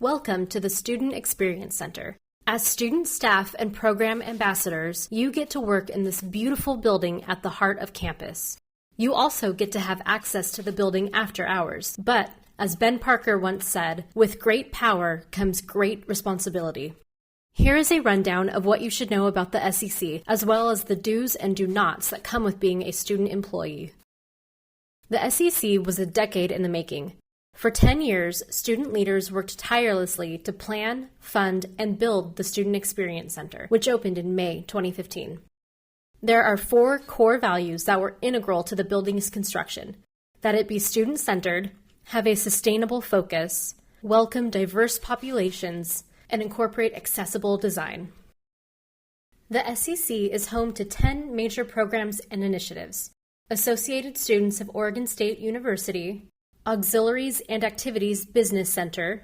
Welcome to the Student Experience Center. As student, staff, and program ambassadors, you get to work in this beautiful building at the heart of campus. You also get to have access to the building after hours. But, as Ben Parker once said, with great power comes great responsibility. Here is a rundown of what you should know about the SEC, as well as the do's and do nots that come with being a student employee. The SEC was a decade in the making. For 10 years, student leaders worked tirelessly to plan, fund, and build the Student Experience Center, which opened in May 2015. There are 4 core values that were integral to the building's construction: that it be student-centered, have a sustainable focus, welcome diverse populations, and incorporate accessible design. The SEC is home to 10 major programs and initiatives: Associated Students of Oregon State University, Auxiliaries and Activities Business Center,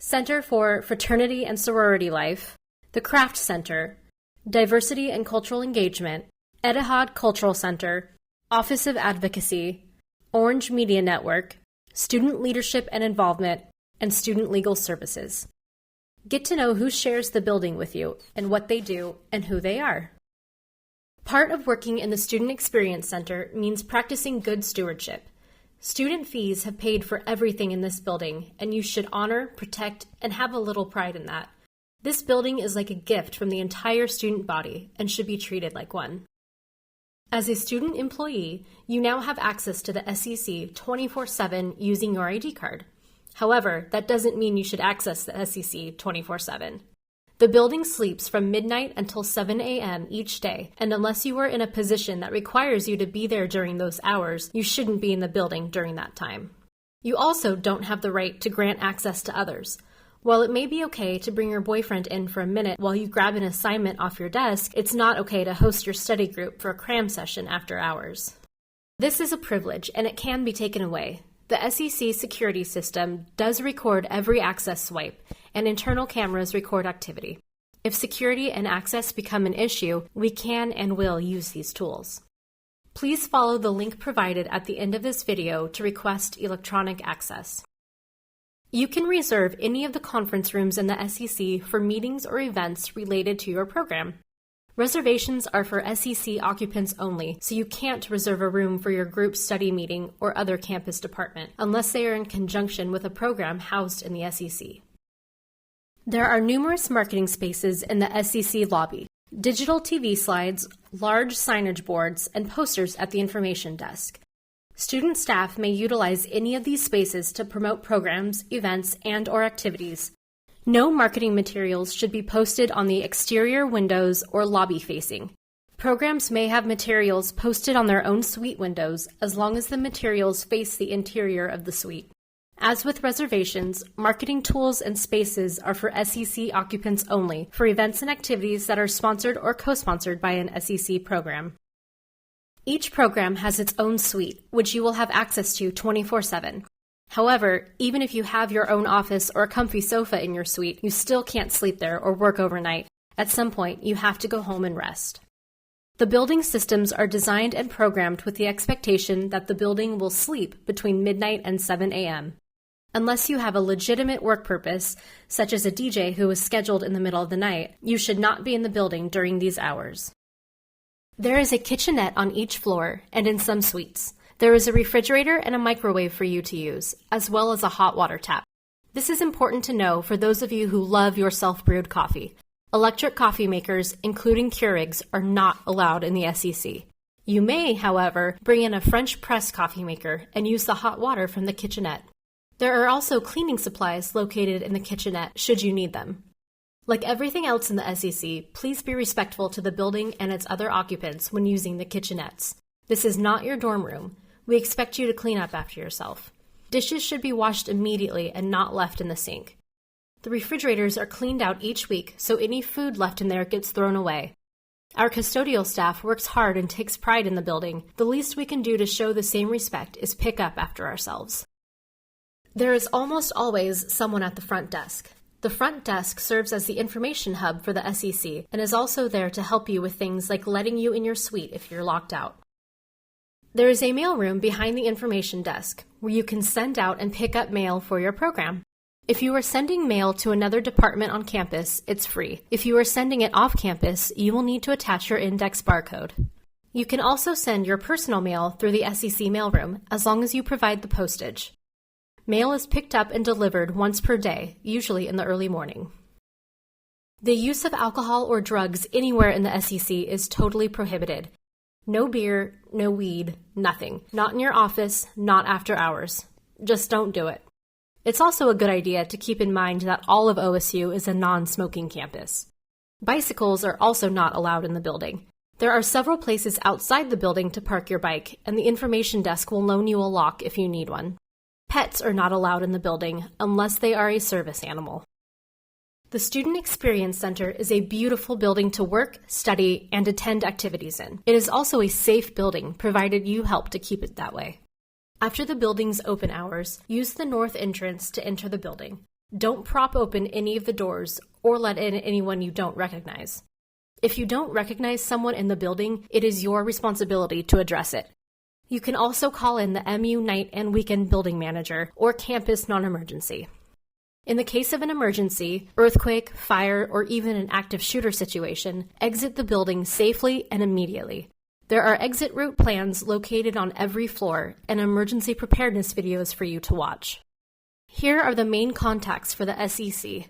Center for Fraternity and Sorority Life, the Craft Center, Diversity and Cultural Engagement, Etihad Cultural Center, Office of Advocacy, Orange Media Network, Student Leadership and Involvement, and Student Legal Services. Get to know who shares the building with you and what they do and who they are. Part of working in the Student Experience Center means practicing good stewardship. Student fees have paid for everything in this building, and you should honor, protect, and have a little pride in that. This building is like a gift from the entire student body and should be treated like one. As a student employee, you now have access to the SEC 24/7 using your ID card. However, that doesn't mean you should access the SEC 24/7. The building sleeps from midnight until 7 a.m. each day, and unless you are in a position that requires you to be there during those hours, you shouldn't be in the building during that time. You also don't have the right to grant access to others. While it may be okay to bring your boyfriend in for a minute while you grab an assignment off your desk, it's not okay to host your study group for a cram session after hours. This is a privilege, and it can be taken away. The SEC security system does record every access swipe, and internal cameras record activity. If security and access become an issue, we can and will use these tools. Please follow the link provided at the end of this video to request electronic access. You can reserve any of the conference rooms in the SEC for meetings or events related to your program. Reservations are for SEC occupants only, so you can't reserve a room for your group study meeting or other campus department unless they are in conjunction with a program housed in the SEC. There are numerous marketing spaces in the SEC lobby, digital TV slides, large signage boards, and posters at the information desk. Student staff may utilize any of these spaces to promote programs, events, and/or activities. No marketing materials should be posted on the exterior windows or lobby facing. Programs may have materials posted on their own suite windows as long as the materials face the interior of the suite. As with reservations, marketing tools and spaces are for SEC occupants only for events and activities that are sponsored or co-sponsored by an SEC program. Each program has its own suite, which you will have access to 24/7. However, even if you have your own office or a comfy sofa in your suite, you still can't sleep there or work overnight. At some point, you have to go home and rest. The building systems are designed and programmed with the expectation that the building will sleep between midnight and 7 a.m. Unless you have a legitimate work purpose, such as a DJ who is scheduled in the middle of the night, you should not be in the building during these hours. There is a kitchenette on each floor and in some suites. There is a refrigerator and a microwave for you to use, as well as a hot water tap. This is important to know for those of you who love your self-brewed coffee. Electric coffee makers, including Keurigs, are not allowed in the SEC. You may, however, bring in a French press coffee maker and use the hot water from the kitchenette. There are also cleaning supplies located in the kitchenette should you need them. Like everything else in the SEC, please be respectful to the building and its other occupants when using the kitchenettes. This is not your dorm room. We expect you to clean up after yourself. Dishes should be washed immediately and not left in the sink. The refrigerators are cleaned out each week, so any food left in there gets thrown away. Our custodial staff works hard and takes pride in the building. The least we can do to show the same respect is pick up after ourselves. There is almost always someone at the front desk. The front desk serves as the information hub for the SEC and is also there to help you with things like letting you in your suite if you're locked out. There is a mailroom behind the information desk where you can send out and pick up mail for your program. If you are sending mail to another department on campus, it's free. If you are sending it off campus, you will need to attach your index barcode. You can also send your personal mail through the SEC mailroom, as long as you provide the postage. Mail is picked up and delivered once per day, usually in the early morning. The use of alcohol or drugs anywhere in the SEC is totally prohibited. No beer, no weed, nothing. Not in your office, not after hours. Just don't do it. It's also a good idea to keep in mind that all of OSU is a non-smoking campus. Bicycles are also not allowed in the building. There are several places outside the building to park your bike, and the information desk will loan you a lock if you need one. Pets are not allowed in the building unless they are a service animal. The Student Experience Center is a beautiful building to work, study, and attend activities in. It is also a safe building, provided you help to keep it that way. After the building's open hours, use the north entrance to enter the building. Don't prop open any of the doors or let in anyone you don't recognize. If you don't recognize someone in the building, it is your responsibility to address it. You can also call in the MU Night and Weekend Building Manager or Campus Non-Emergency. In the case of an emergency, earthquake, fire, or even an active shooter situation, exit the building safely and immediately. There are exit route plans located on every floor and emergency preparedness videos for you to watch. Here are the main contacts for the SEC.